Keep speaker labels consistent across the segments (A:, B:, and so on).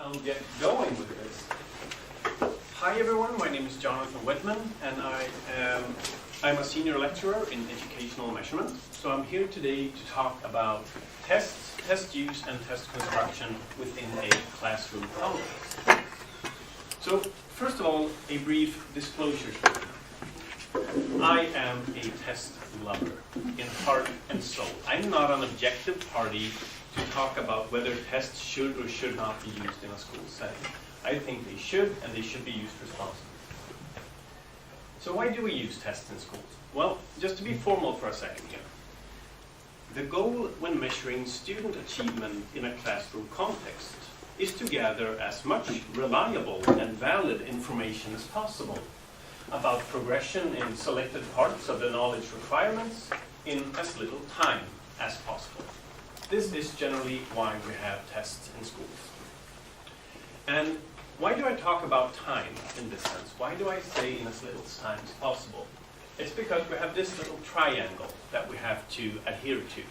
A: I'll get going with this. Hi everyone, my name is Jonathan Wedman and I'm a senior lecturer in educational measurement. So I'm here today to talk about tests, test use and test construction within a classroom context. So first of all, a brief disclosure statement. I am a test lover in heart and soul. I'm not an objective party to talk about whether tests should or should not be used in a school setting. I think they should, and they should be used responsibly. So why do we use tests in schools? Well, just to be formal for a second here. The goal when measuring student achievement in a classroom context is to gather as much reliable and valid information as possible about progression in selected parts of the knowledge requirements in as little time as possible. This is generally why we have tests in schools. And why do I talk about time in this sense? Why do I say in as little time as possible? It's because we have this little triangle that we have to adhere to.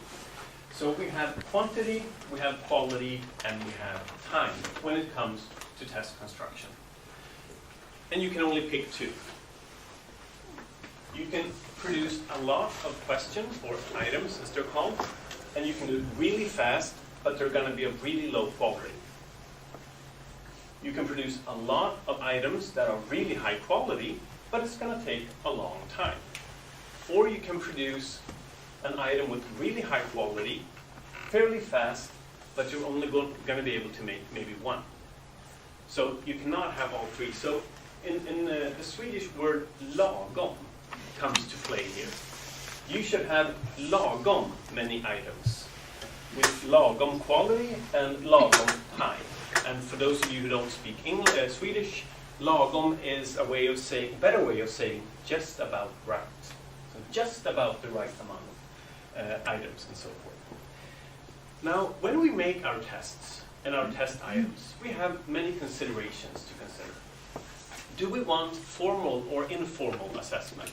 A: So we have quantity, we have quality, and we have time when it comes to test construction. And you can only pick two. You can produce a lot of questions, or items as they're called, and you can do it really fast, but they're going to be of really low quality. You can produce a lot of items that are really high quality, but it's going to take a long time. Or you can produce an item with really high quality, fairly fast, but you're only going to be able to make maybe one. So you cannot have all three. So in the Swedish word lagom comes to play here. You should have lagom many items with lagom quality and lagom time. And for those of you who don't speak Swedish, lagom is a way of saying, better way of saying just about right. So just about the right amount of items and so forth. Now, when we make our tests and our test items, we have many considerations to consider. Do we want formal or informal assessment?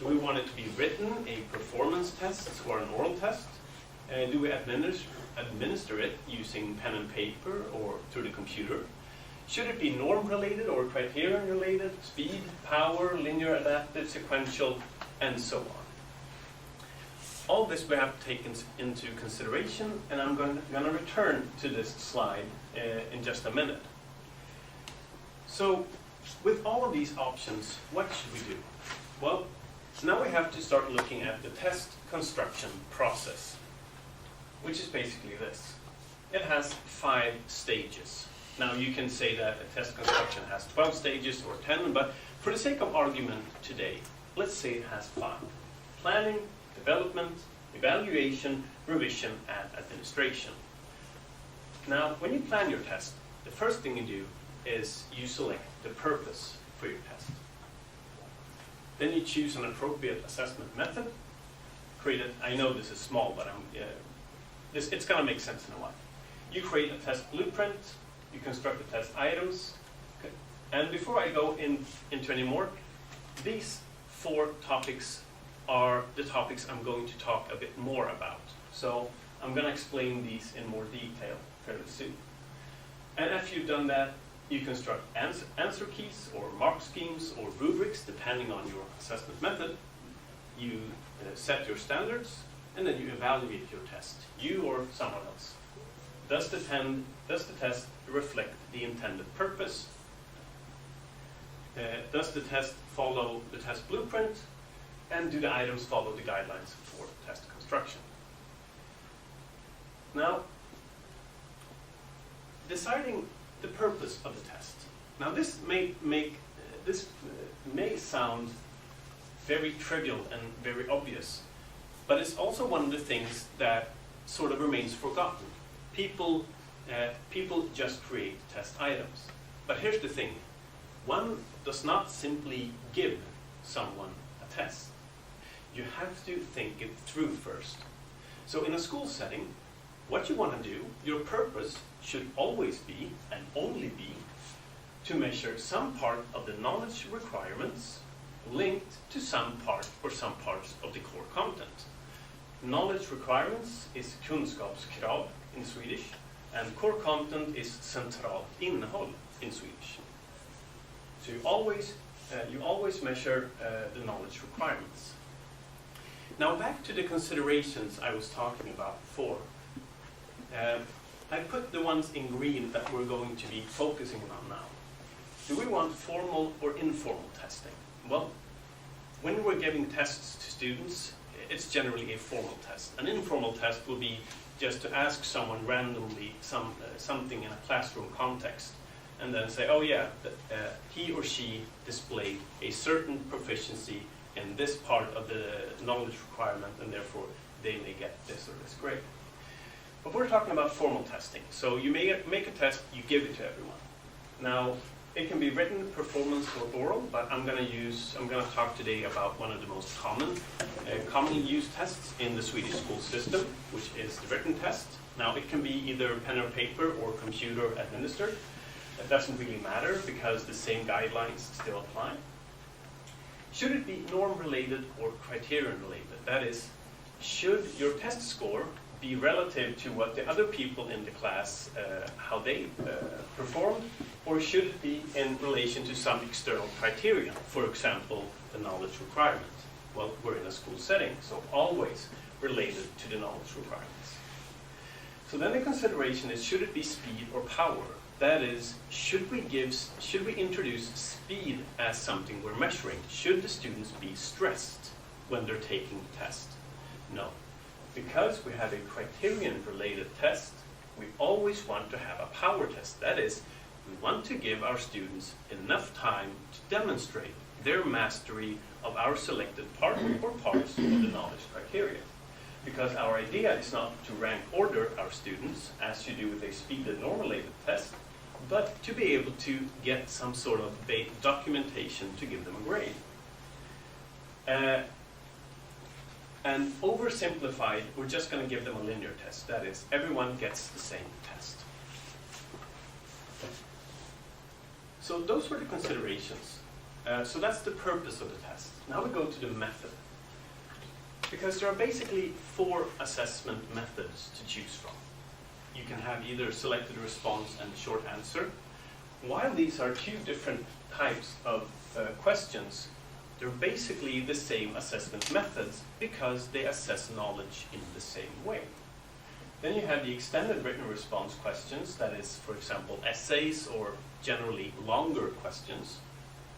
A: Do we want it to be written, a performance test or an oral test? Do we administer it using pen and paper or through the computer? Should it be norm-related or criterion-related, speed, power, linear, adaptive, sequential, and so on? All this we have to take into consideration, and I'm going to return to this slide in just a minute. So, with all of these options, what should we do? Well, now we have to start looking at the test construction process, which is basically this. It has 5 stages. Now you can say that a test construction has 12 stages or 10, but for the sake of argument today, let's say it has 5. Planning, development, evaluation, revision, and administration. Now, when you plan your test, the first thing you do is you select the purpose for your test. Then you choose an appropriate assessment method. Create it. I know this is small, but it's going to make sense in a while. You create a test blueprint. You construct the test items. Okay. And before I go into any more, these 4 topics are the topics I'm going to talk a bit more about. So I'm going to explain these in more detail fairly soon. And after you've done that, you construct answer keys or mark schemes or rubrics depending on your assessment method. You set your standards, and then you evaluate your test, you or someone else. Does the test reflect the intended purpose? Does the test follow the test blueprint? And do the items follow the guidelines for test construction? Now, deciding the purpose of the test. Now, this may sound very trivial and very obvious, but it's also one of the things that sort of remains forgotten. People just create test items. But here's the thing. One does not simply give someone a test. You have to think it through first. So in a school setting, what you want to do, your purpose should always be, and only be, to measure some part of the knowledge requirements linked to some part or some parts of the core content. Knowledge requirements is kunskapskrav in Swedish, And core content is centralt innehåll in Swedish. So you always measure the knowledge requirements. Now back to the considerations I was talking about before. I put the ones in green that we're going to be focusing on now. Do we want formal or informal testing? Well, when we're giving tests to students, it's generally a formal test. An informal test will be just to ask someone randomly something in a classroom context, and then say, oh yeah, he or she displayed a certain proficiency in this part of the knowledge requirement, and therefore they may get this or this grade. But we're talking about formal testing. So you make a test, you give it to everyone. Now, it can be written, performance, or oral, but I'm going to talk today about one of the most commonly used tests in the Swedish school system, which is the written test. Now, it can be either pen or paper or computer administered. It doesn't really matter because the same guidelines still apply. Should it be norm-related or criterion-related? That is, should your test score be relative to what the other people in the class, how they performed, or should it be in relation to some external criterion, for example, the knowledge requirement? Well, we're in a school setting, so always related to the knowledge requirements. So then the consideration is, should it be speed or power? That is, should we introduce speed as something we're measuring? Should the students be stressed when they're taking the test? No. Because we have a criterion-related test, we always want to have a power test. That is, we want to give our students enough time to demonstrate their mastery of our selected part or parts of the knowledge criteria. Because our idea is not to rank order our students, as you do with a speed and norm-related test, but to be able to get some sort of documentation to give them a grade. And oversimplified, we're just going to give them a linear test. That is, everyone gets the same test. So those were the considerations. So that's the purpose of the test. Now we go to the method. Because there are basically 4 assessment methods to choose from. You can have either selected response and short answer. While these are 2 different types of questions, they're basically the same assessment methods because they assess knowledge in the same way. Then you have the extended written response questions, that is, for example, essays or generally longer questions.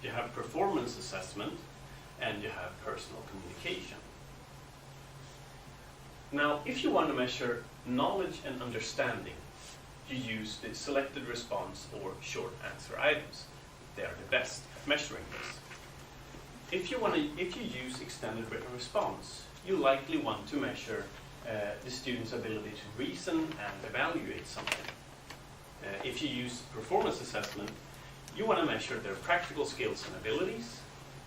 A: You have performance assessment, and you have personal communication. Now, if you want to measure knowledge and understanding, you use the selected response or short answer items. They are the best at measuring this. If you use extended written response, you likely want to measure the student's ability to reason and evaluate something. If you use performance assessment, you want to measure their practical skills and abilities.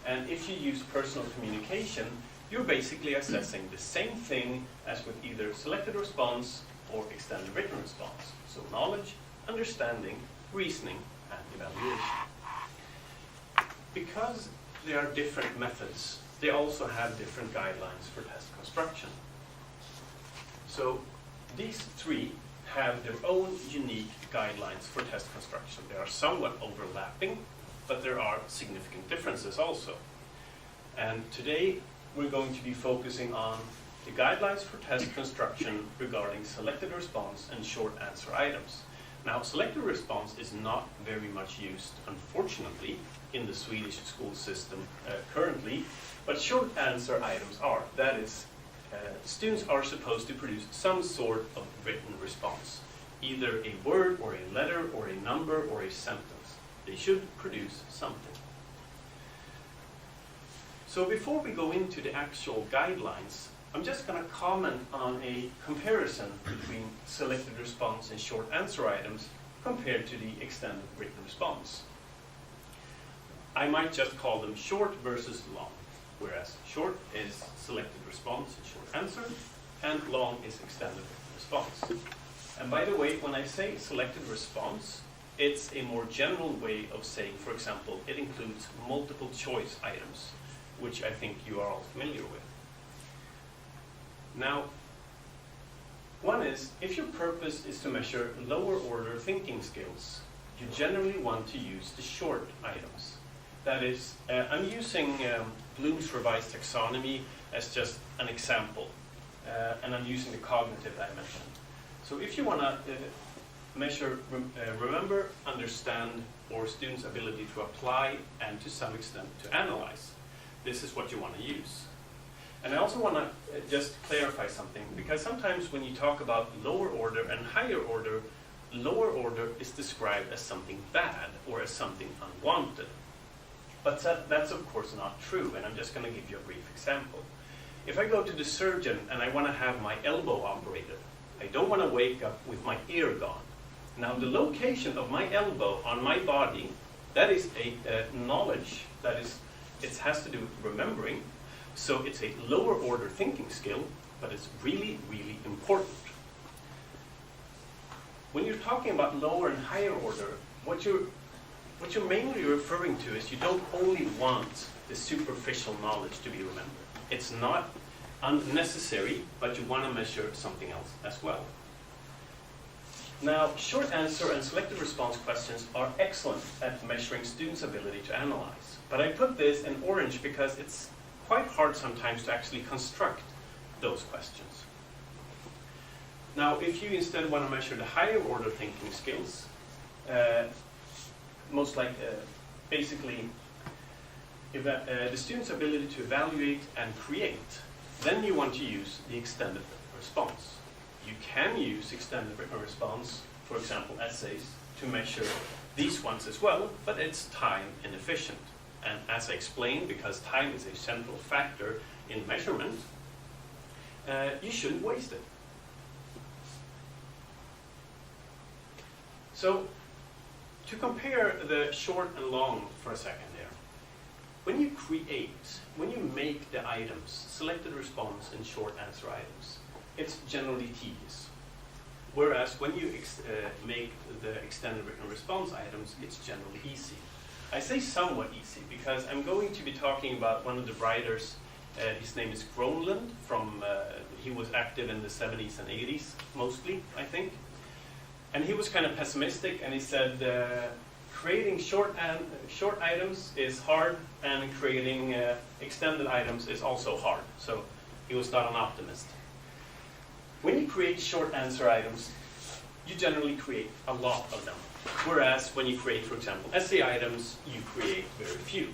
A: And if you use personal communication, you're basically assessing the same thing as with either selected response or extended written response. So knowledge, understanding, reasoning, and evaluation. Because there are different methods, they also have different guidelines for test construction. So these 3 have their own unique guidelines for test construction. They are somewhat overlapping, but there are significant differences also. And today we're going to be focusing on the guidelines for test construction regarding selected response and short answer items. Now, selected response is not very much used, unfortunately, in the Swedish school system currently, but short answer items are. That is, students are supposed to produce some sort of written response, either a word or a letter or a number or a sentence. They should produce something. So before we go into the actual guidelines, I'm just going to comment on a comparison between selected response and short answer items compared to the extended written response. I might just call them short versus long, whereas short is selected response and short answer, and long is extended written response. And by the way, when I say selected response, it's a more general way of saying, for example, it includes multiple choice items, which I think you are all familiar with. Now, One is, if your purpose is to measure lower order thinking skills, you generally want to use the short items. That is, I'm using Bloom's revised taxonomy as just an example, and I'm using the cognitive dimension. So if you want to measure, remember, understand, or students' ability to apply and to some extent to analyze, this is what you want to use. And I also want to just clarify something, because sometimes when you talk about lower order and higher order, lower order is described as something bad or as something unwanted. But that's of course not true, and I'm just going to give you a brief example. If I go to the surgeon and I want to have my elbow operated, I don't want to wake up with my ear gone. Now the location of my elbow on my body, that is a knowledge, that is, it has to do with remembering, so it's a lower order thinking skill, but it's really, really important. When you're talking about lower and higher order, what you're mainly referring to is you don't only want the superficial knowledge to be remembered. It's not unnecessary, but you want to measure something else as well. Now, short answer and selected response questions are excellent at measuring students' ability to analyze. But I put this in orange because it's quite hard sometimes to actually construct those questions. Now, if you instead want to measure the higher order thinking skills, basically the student's ability to evaluate and create, then you want to use the extended response. You can use extended written response, for example, essays, to measure these ones as well, but it's time inefficient. And as I explained, because time is a central factor in measurement, you shouldn't waste it. So, to compare the short and long for a second here, when you make the items, selected response and short answer items, it's generally tedious. Whereas when you make the extended written response items, it's generally easy. I say somewhat easy because I'm going to be talking about one of the writers. His name is Groenland. He was active in the 70s and 80s, mostly, I think. And he was kind of pessimistic, and he said, creating short items is hard, and creating extended items is also hard. So he was not an optimist. When you create short answer items, you generally create a lot of them. Whereas when you create, for example, essay items, you create very few.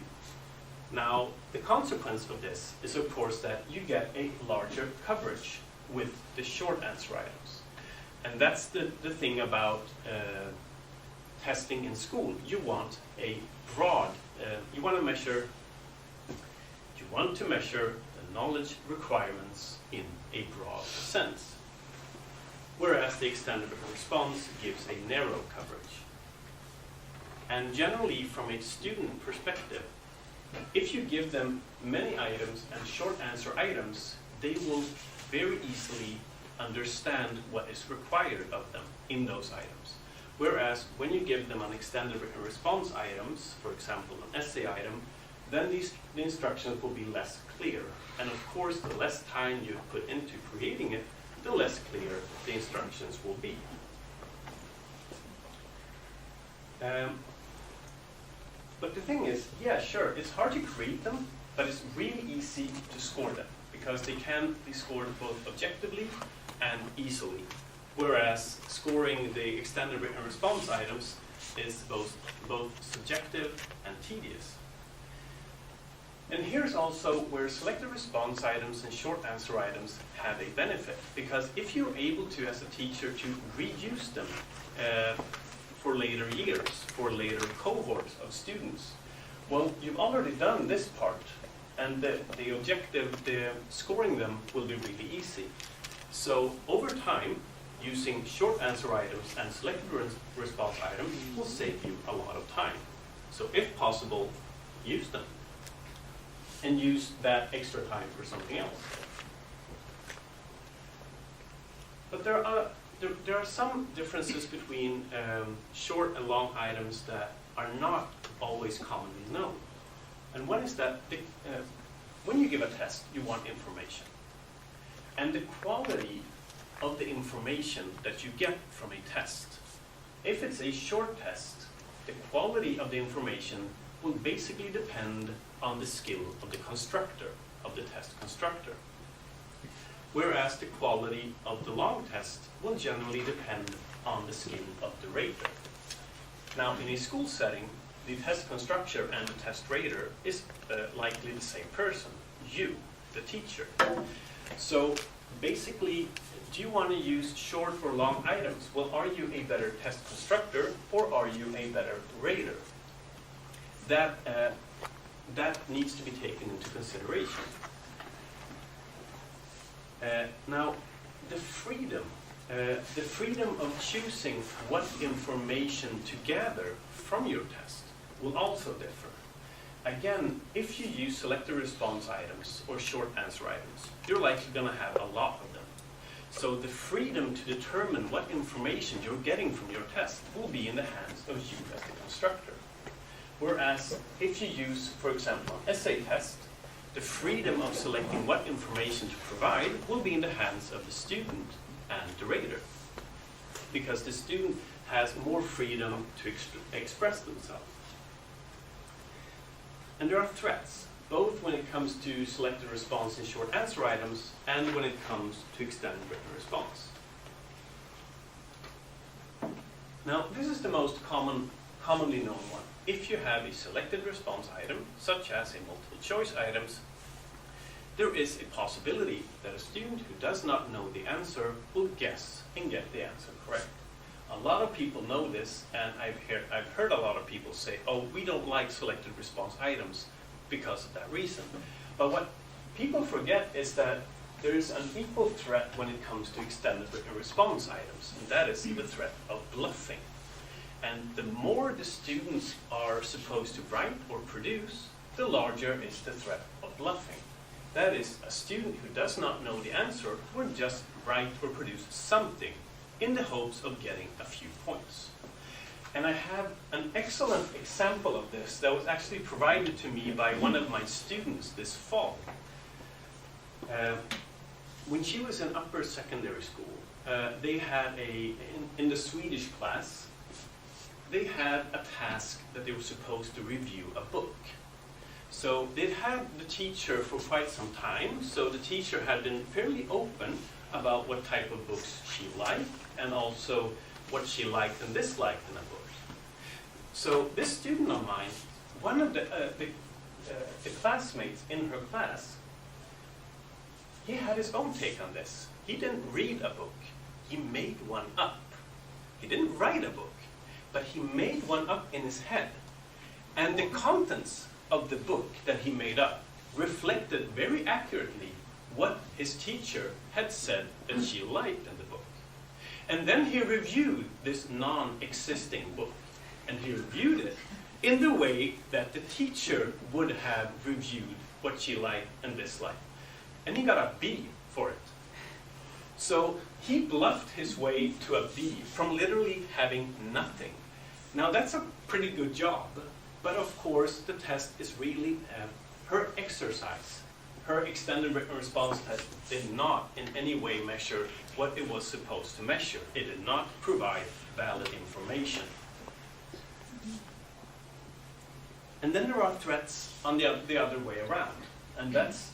A: Now, the consequence of this is, of course, that you get a larger coverage with the short answer items. And that's the thing about testing in school. You want a broad, you want to measure the knowledge requirements in a broad sense. Whereas the extended written response gives a narrow coverage. And generally, from a student perspective, if you give them many items and short answer items, they will very easily understand what is required of them in those items. Whereas when you give them an extended written response items, for example, an essay item, then the instructions will be less clear. And of course, the less time you put into creating it, the less clear the instructions will be. But the thing is, yeah, sure, it's hard to create them, but it's really easy to score them because they can be scored both objectively and easily. Whereas scoring the extended written response items is both subjective and tedious. And here's also where selected response items and short answer items have a benefit, because if you're able to, as a teacher, to reuse them for later years, for later cohorts of students, well, you've already done this part, and the objective, the scoring them will be really easy. So over time, using short answer items and selected response items will save you a lot of time. So if possible, use them. And use that extra time for something else. But there are some differences between short and long items that are not always commonly known. And one is that when you give a test, you want information. And the quality of the information that you get from a test. If it's a short test, the quality of the information will basically depend on the skill of the constructor, of the test constructor. Whereas the quality of the long test will generally depend on the skill of the rater. Now, in a school setting, the test constructor and the test rater is likely the same person, you, the teacher. So basically, do you want to use short or long items? Well, are you a better test constructor or are you a better rater? That needs to be taken into consideration. Now, the freedom of choosing what information to gather from your test will also differ. Again, if you use selected response items or short answer items, you're likely going to have a lot of them. So the freedom to determine what information you're getting from your test will be in the hands of you as the constructor. Whereas if you use, for example, an essay test, the freedom of selecting what information to provide will be in the hands of the student and the rater, because the student has more freedom to express themselves. And there are threats, both when it comes to selected response and short answer items, and when it comes to extended written response. Now, this is the most commonly known one. If you have a selected response item, such as a multiple choice items, there is a possibility that a student who does not know the answer will guess and get the answer correct. A lot of people know this, and I've heard a lot of people say, oh, we don't like selected response items because of that reason. But what people forget is that there is an equal threat when it comes to extended written response items, and that is the threat of bluffing. And the more the students are supposed to write or produce, the larger is the threat of bluffing. That is, a student who does not know the answer will just write or produce something in the hopes of getting a few points. And I have an excellent example of this that was actually provided to me by one of my students this fall. When she was in upper secondary school, they had in the Swedish class, they had a task that they were supposed to review a book. So they'd had the teacher for quite some time, so the teacher had been fairly open about what type of books she liked, and also what she liked and disliked in a book. So this student of mine, one of the classmates in her class, he had his own take on this. He didn't read a book, he made one up. He didn't write a book, but he made one up in his head. And the contents of the book that he made up reflected very accurately what his teacher had said that she liked in the book. And then he reviewed this non-existing book, and he reviewed it in the way that the teacher would have reviewed what she liked and disliked. And he got a B for it. So he bluffed his way to a B from literally having nothing. Now that's a pretty good job, but of course the test is really her exercise. Her extended written response test did not in any way measure what it was supposed to measure. It did not provide valid information. And then there are threats on the other way around. And that's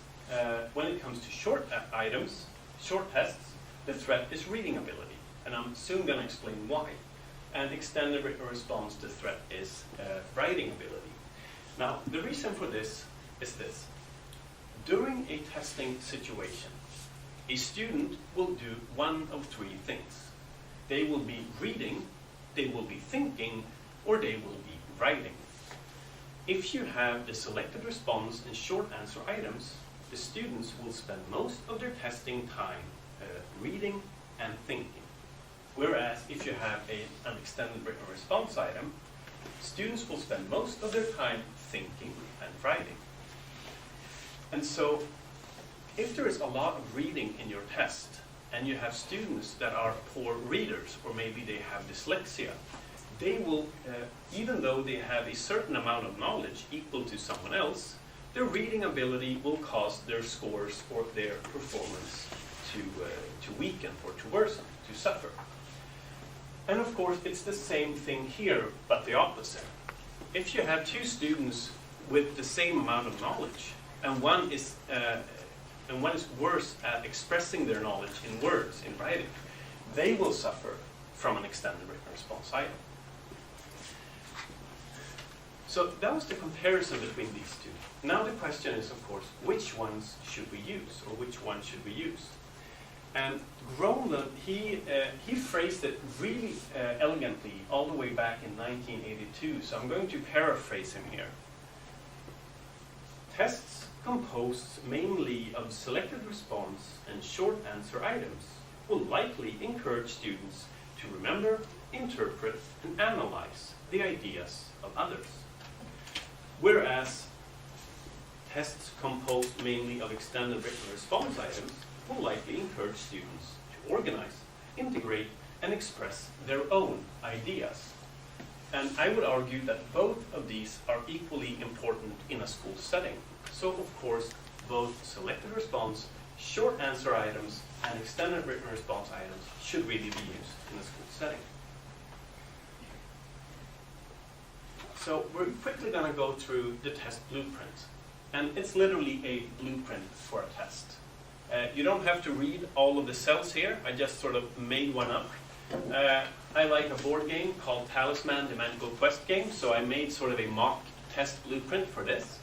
A: when it comes to short items, short tests, the threat is reading ability. And I'm soon going to explain why. And extended written response, the threat is writing ability. Now, the reason for this is this. During a testing situation, a student will do one of three things. They will be reading, they will be thinking, or they will be writing. If you have the selected response and short answer items, the students will spend most of their testing time reading and thinking. Whereas if you have an extended written response item, students will spend most of their time thinking and writing. And so, if there is a lot of reading in your test, and you have students that are poor readers, or maybe they have dyslexia, they will, even though they have a certain amount of knowledge equal to someone else, their reading ability will cause their scores or their performance to weaken or to worsen, to suffer. And of course, it's the same thing here, but the opposite. If you have two students with the same amount of knowledge, and one is worse at expressing their knowledge in words, in writing, they will suffer from an extended written response item. So that was the comparison between these two. Now the question is, of course, which ones should we use, or which one should we use? And Groenland, he phrased it really elegantly all the way back in 1982, so I'm going to paraphrase him here. Tests composed mainly of selected response and short answer items will likely encourage students to remember, interpret, and analyze the ideas of others. Whereas tests composed mainly of extended written response items will likely encourage students to organize, integrate, and express their own ideas. And I would argue that both of these are equally important in a school setting. So of course, both selected response, short answer items, and extended written response items should really be used in a school setting. So we're quickly going to go through the test blueprint. And it's literally a blueprint for a test. You don't have to read all of the cells here. I just sort of made one up. I like a board game called Talisman, the Magical Quest game, so I made sort of a mock test blueprint for this.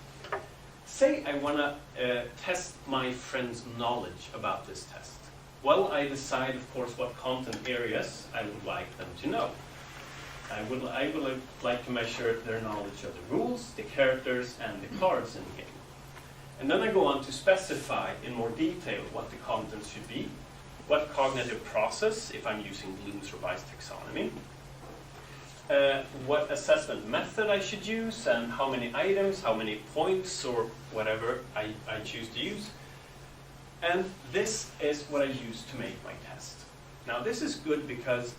A: Say I want to test my friend's knowledge about this test. Well, I decide, of course, what content areas I would like them to know. I would like to measure their knowledge of the rules, the characters, and the cards in the game. And then I go on to specify in more detail what the content should be, what cognitive process, if I'm using Bloom's revised taxonomy, what assessment method I should use, and how many items, how many points, or whatever I choose to use. And this is what I use to make my test. Now this is good because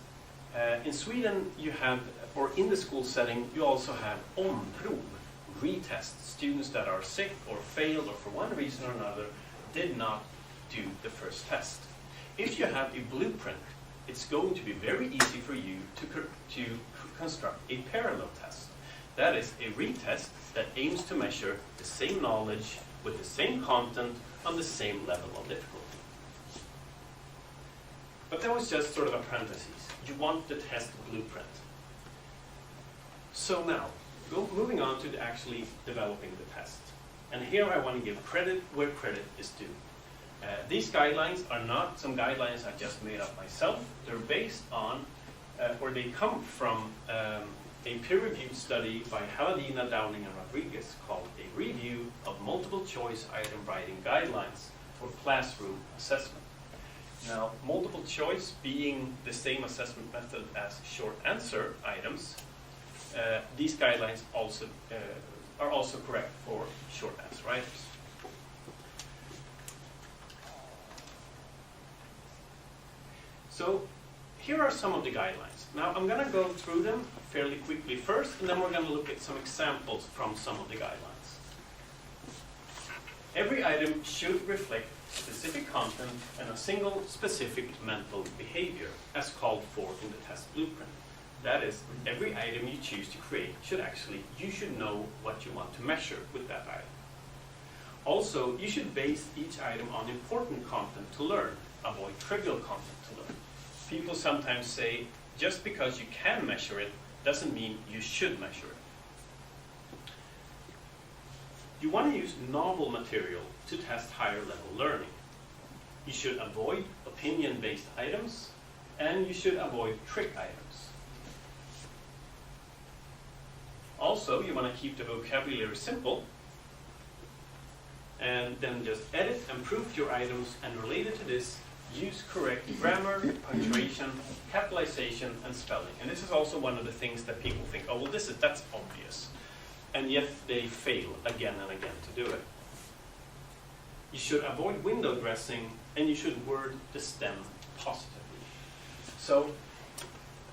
A: in Sweden you have, or in the school setting, you also have omprov, retests, students that are sick or failed or for one reason or another did not do the first test. If you have a blueprint, it's going to be very easy for you to construct a parallel test. That is a retest that aims to measure the same knowledge with the same content on the same level of difficulty. But that was just sort of a parenthesis. You want the test blueprint. So now, moving on to actually developing the test. And here I want to give credit where credit is due. These guidelines are not some guidelines I just made up myself. They're based on, or they come from a peer-reviewed study by Haninge, Downing, and Rodriguez called A Review of Multiple Choice Item Writing Guidelines for Classroom Assessment. Now, multiple choice being the same assessment method as short answer items, these guidelines also are also correct for short answer items. So here are some of the guidelines. Now I'm going to go through them fairly quickly first, and then we're going to look at some examples from some of the guidelines. Every item should reflect specific content and a single specific mental behavior as called for in the test blueprint. That is, every item you choose to create you should know what you want to measure with that item. Also, you should base each item on important content to learn. Avoid trivial content to learn. People sometimes say, just because you can measure it doesn't mean you should measure it. You want to use novel material to test higher level learning. You should avoid opinion-based items, and you should avoid trick items. Also, you want to keep the vocabulary simple, and then just edit and proof your items, and related to this, use correct grammar, punctuation, capitalization, and spelling. And this is also one of the things that people think, oh, well, that's obvious. And yet they fail again and again to do it. You should avoid window dressing, and you should word the stem positively. So,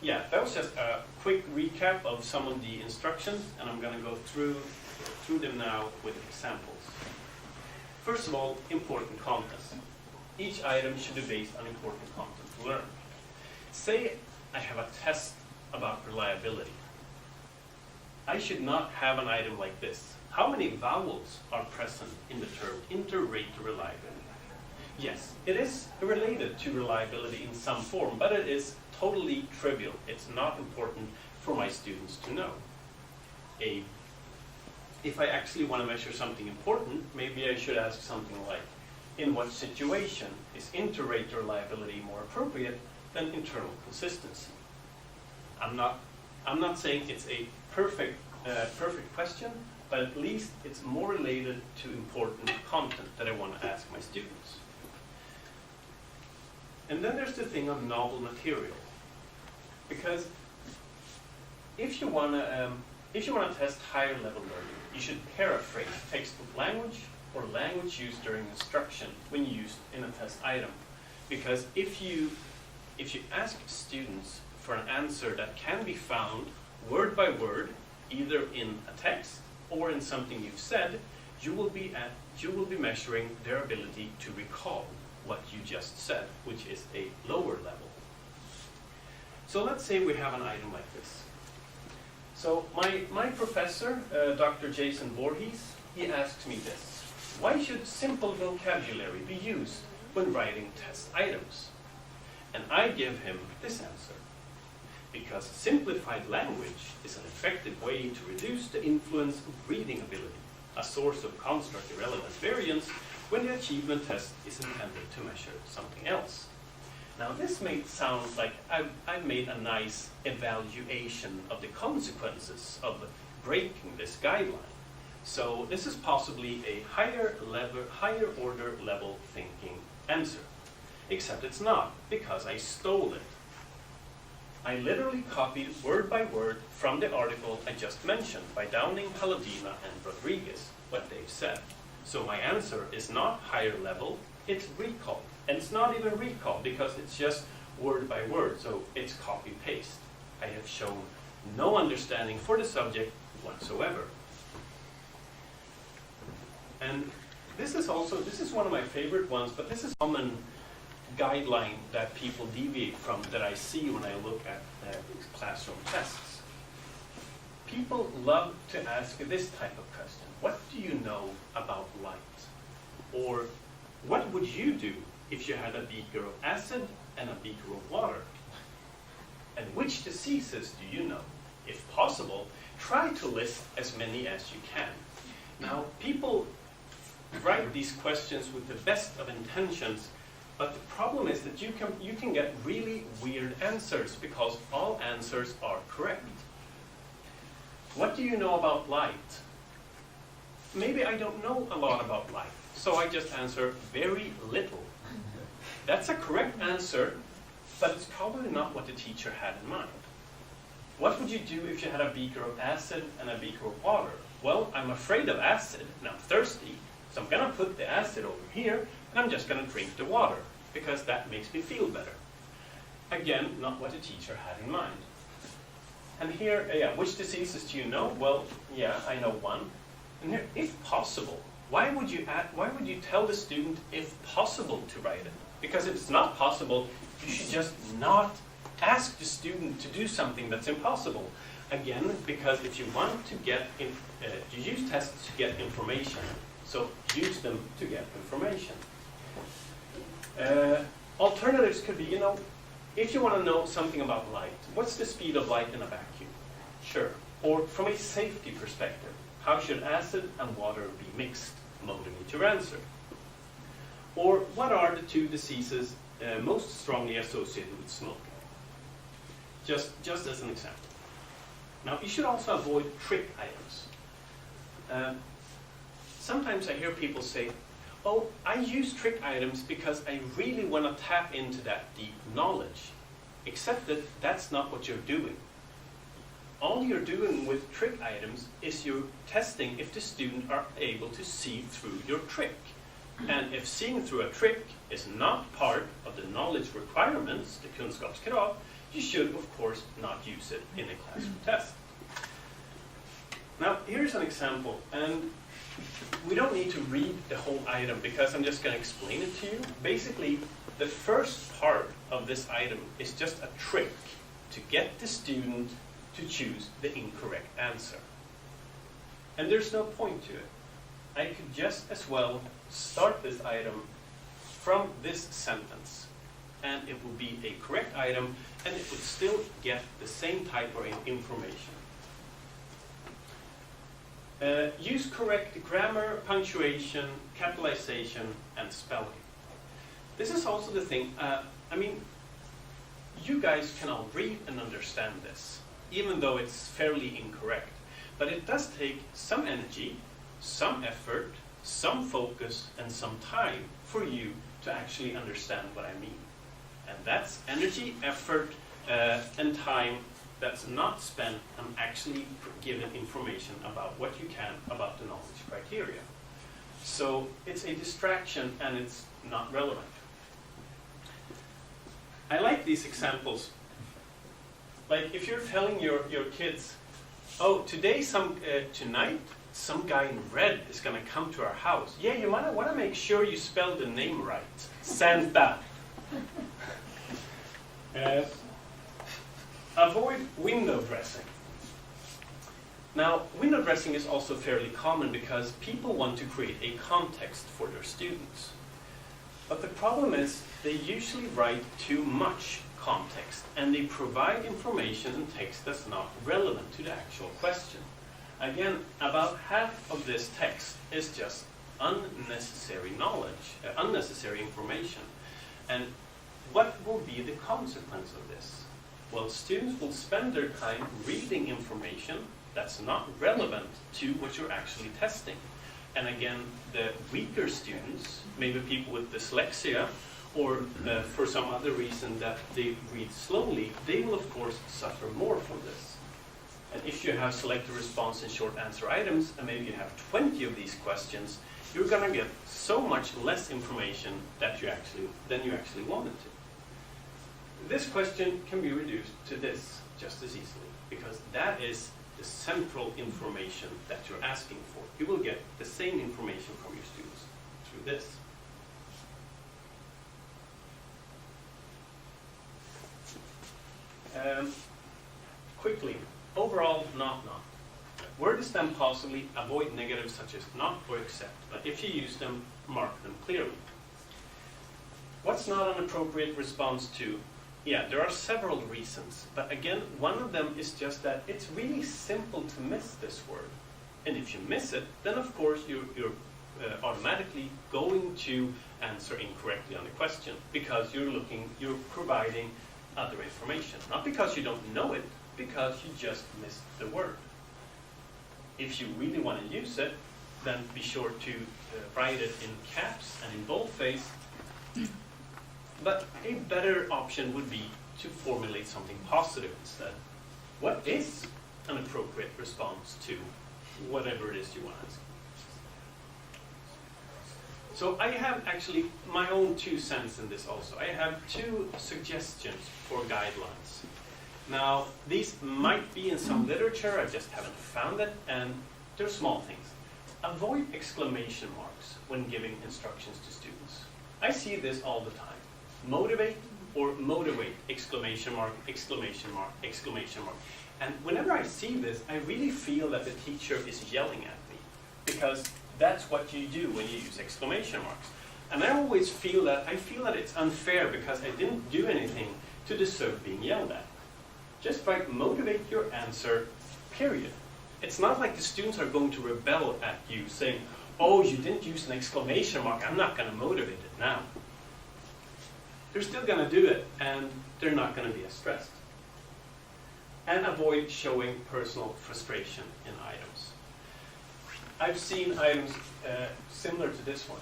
A: yeah, that was just a quick recap of some of the instructions, and I'm going to go through them now with examples. First of all, important content. Each item should be based on important content to learn. Say I have a test about reliability. I should not have an item like this. How many vowels are present in the term inter-rate reliability? Yes, it is related to reliability in some form, but it is totally trivial. It's not important for my students to know. If I actually want to measure something important, maybe I should ask something like, in what situation is inter-rate reliability more appropriate than internal consistency? I'm not saying it's a perfect question, but at least it's more related to important content that I want to ask my students. And then there's the thing of novel material, because if you want to test higher level learning, you should paraphrase textbook language or language used during instruction when used in a test item. Because if you ask students for an answer that can be found word by word, either in a text or in something you've said, you will be measuring their ability to recall what you just said, which is a lower level. So let's say we have an item like this. So my professor, Dr. Jason Voorhees, he asks me this: why should simple vocabulary be used when writing test items? And I give him this answer: because simplified language is an effective way to reduce the influence of reading ability, a source of construct irrelevant variance when the achievement test is intended to measure something else. Now this may sound like I've made a nice evaluation of the consequences of breaking this guideline. So this is possibly a higher order level thinking answer. Except it's not, because I stole it. I literally copied word by word from the article I just mentioned by Downing, Paladina, and Rodriguez, what they've said. So my answer is not higher level, it's recall. And it's not even recall because it's just word by word, so it's copy-paste. I have shown no understanding for the subject whatsoever. And this is one of my favorite ones, but this is a common guideline that people deviate from that I see when I look at classroom tests. People love to ask this type of question: what do you know about light? Or what would you do if you had a beaker of acid and a beaker of water? And which diseases do you know? If possible, try to list as many as you can. Now, people write these questions with the best of intentions, but the problem is that you can get really weird answers because all answers are correct. What do you know about light? Maybe I don't know a lot about light, so I just answer very little. That's a correct answer, but it's probably not what the teacher had in mind. What would you do if you had a beaker of acid and a beaker of water? Well, I'm afraid of acid and I'm thirsty, so I'm going to put the acid over here and I'm just going to drink the water because that makes me feel better. Again, not what the teacher had in mind. And here, which diseases do you know? Well, yeah, I know one. And here, if possible, why would you tell the student if possible to write it? Because if it's not possible, you should just not ask the student to do something that's impossible. Again, because if you want to get, you use tests to get information, so use them to get information. Alternatives could be, if you want to know something about light, what's the speed of light in a vacuum? Sure. Or from a safety perspective, how should acid and water be mixed? Motivate your answer. Or what are the two diseases most strongly associated with smoking? Just as an example. Now, you should also avoid trick items. Sometimes I hear people say, oh, I use trick items because I really want to tap into that deep knowledge. Except that that's not what you're doing. All you're doing with trick items is you're testing if the student are able to see through your trick. And if seeing through a trick is not part of the knowledge requirements, the kunskapskrav, you should, of course, not use it in a classroom test. Now, here's an example, and we don't need to read the whole item because I'm just going to explain it to you. Basically, the first part of this item is just a trick to get the student to choose the incorrect answer. And there's no point to it. I could just as well start this item from this sentence, and it will be a correct item, and it would still get the same type of information. Use correct grammar, punctuation, capitalization, and spelling. This is also the thing, I mean, you guys can all read and understand this, even though it's fairly incorrect. But it does take some energy, some effort, some focus, and some time for you to actually understand what I mean. And that's energy, effort, and time that's not spent on actually given information about what you can about the knowledge criteria. So it's a distraction and it's not relevant. I like these examples. Like if you're telling your kids, oh, tonight some guy in red is going to come to our house. Yeah, you might want to make sure you spell the name right. Santa. Avoid window dressing. Now, window dressing is also fairly common because people want to create a context for their students. But the problem is they usually write too much context and they provide information and text that's not relevant to the actual question. Again, about half of this text is just unnecessary knowledge, unnecessary information. And what will be the consequence of this? Well, students will spend their time reading information that's not relevant to what you're actually testing. And again, the weaker students, maybe people with dyslexia, or for some other reason that they read slowly, they will of course suffer more from this. And if you have selected response and short answer items, and maybe you have 20 of these questions, you're going to get so much less information than you actually wanted to. This question can be reduced to this just as easily, because that is the central information that you're asking for. You will get the same information from your students through this. Quickly, overall, not. Word is then possibly avoid negatives such as not or except, but if you use them, mark them clearly. What's not an appropriate response to? Yeah, there are several reasons, but again, one of them is just that it's really simple to miss this word. And if you miss it, then of course you're automatically going to answer incorrectly on the question because you're providing other information. Not because you don't know it, because you just missed the word. If you really want to use it, then be sure to write it in caps and in boldface. But a better option would be to formulate something positive instead. What is an appropriate response to whatever it is you want to ask? So I have actually my own 2 cents in this also. I have 2 suggestions for guidelines. Now, these might be in some literature, I just haven't found it, and they're small things. Avoid exclamation marks when giving instructions to students. I see this all the time. Motivate or motivate, exclamation mark, exclamation mark, exclamation mark. And whenever I see this, I really feel that the teacher is yelling at me, because that's what you do when you use exclamation marks. And I always feel that it's unfair because I didn't do anything to deserve being yelled at. Just write motivate your answer, period. It's not like the students are going to rebel at you saying, oh, you didn't use an exclamation mark, I'm not going to motivate it now. They're still going to do it, and they're not going to be as stressed. And avoid showing personal frustration in items. I've seen items similar to this one.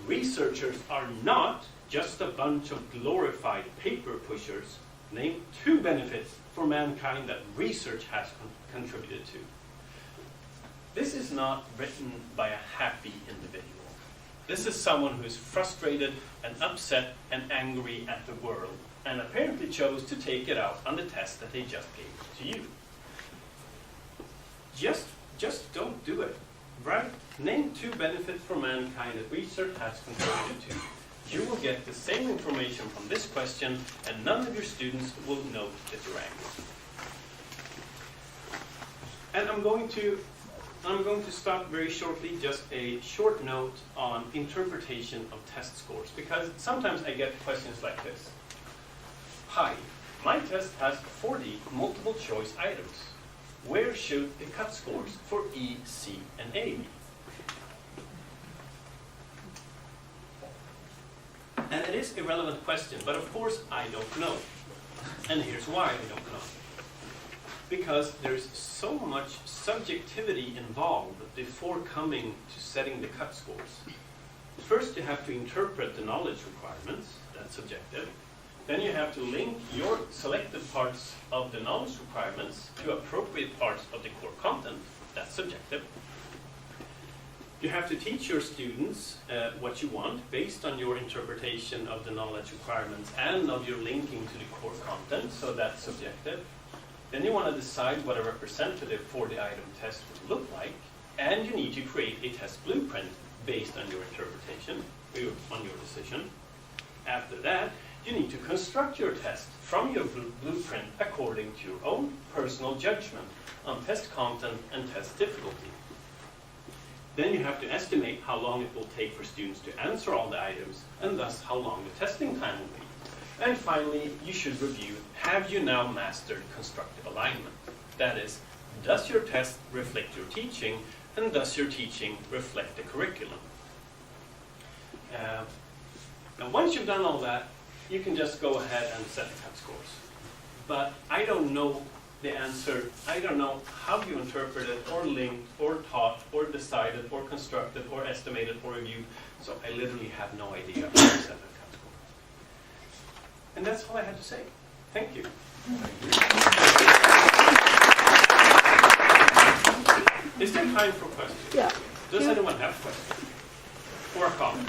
A: Researchers are not just a bunch of glorified paper pushers. Name 2 benefits for mankind that research has contributed to. This is not written by a happy individual. This is someone who is frustrated and upset and angry at the world, and apparently chose to take it out on the test that they just gave to you. just don't do it, right? Name 2 benefits for mankind that research has contributed to. You will get the same information from this question, and none of your students will note that you're angry. And I'm going to stop very shortly, just a short note on interpretation of test scores, because sometimes I get questions like this. Hi, my test has 40 multiple choice items. Where should the cut scores for E, C, and A be? And it is a relevant question, but of course I don't know. And here's why I don't know. Because there's so much subjectivity involved before coming to setting the cut scores. First, you have to interpret the knowledge requirements, that's subjective. Then you have to link your selected parts of the knowledge requirements to appropriate parts of the core content, that's subjective. You have to teach your students what you want based on your interpretation of the knowledge requirements and of your linking to the core content, so that's subjective. Then you want to decide what a representative 40-item test would look like, and you need to create a test blueprint based on your interpretation, on your decision. After that, you need to construct your test from your blueprint according to your own personal judgment on test content and test difficulty. Then you have to estimate how long it will take for students to answer all the items, and thus how long the testing time will be. And finally, you should review, have you now mastered constructive alignment? That is, does your test reflect your teaching, and does your teaching reflect the curriculum? And once you've done all that, you can just go ahead and set the cut scores. But I don't know the answer. I don't know how you interpreted, or linked, or taught, or decided, or constructed, or estimated, or reviewed. So I literally have no idea how to set the cut score. And that's all I had to say. Thank you. Is there time for questions?
B: Yeah.
A: Does anyone have questions? Or a comment?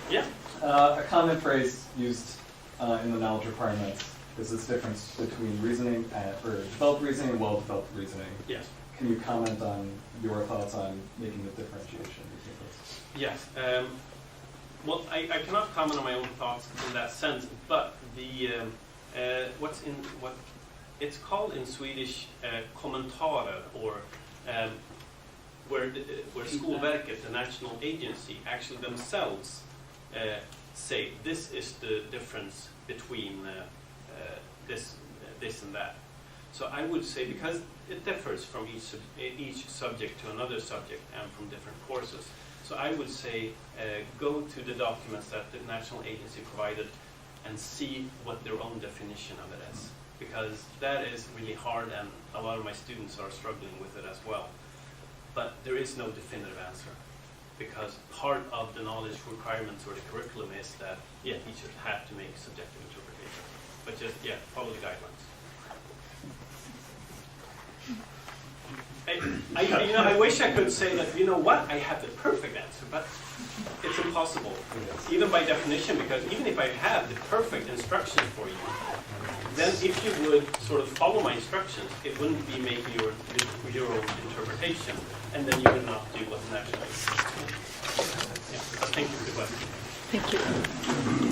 A: Yeah?
C: A common phrase used in the knowledge requirements is this difference between reasoning or developed reasoning and well-developed reasoning.
A: Yes.
C: Can you comment on your thoughts on making the differentiation between those?
A: Yes. Well, I cannot comment on my own thoughts in that sense, but the what it's called in Swedish kommentarer, or where Skolverket, the national agency, actually themselves say this is the difference between this and that. So I would say, because it differs from each subject to another subject and from different courses. So I would say go to the documents that the national agency provided and see what their own definition of it is. Because that is really hard, and a lot of my students are struggling with it as well. But there is no definitive answer, because part of the knowledge requirements or the curriculum is that, yeah, teachers have to make subjective interpretation. But just, yeah, follow the guidelines. I wish I could say that, you know what, I have the perfect answer, but it's impossible, even by definition, because even if I have the perfect instructions for you, then if you would sort of follow my instructions, it wouldn't be making your own interpretation, and then you would not do what's naturally. Yeah, thank you for the question.
B: Thank you.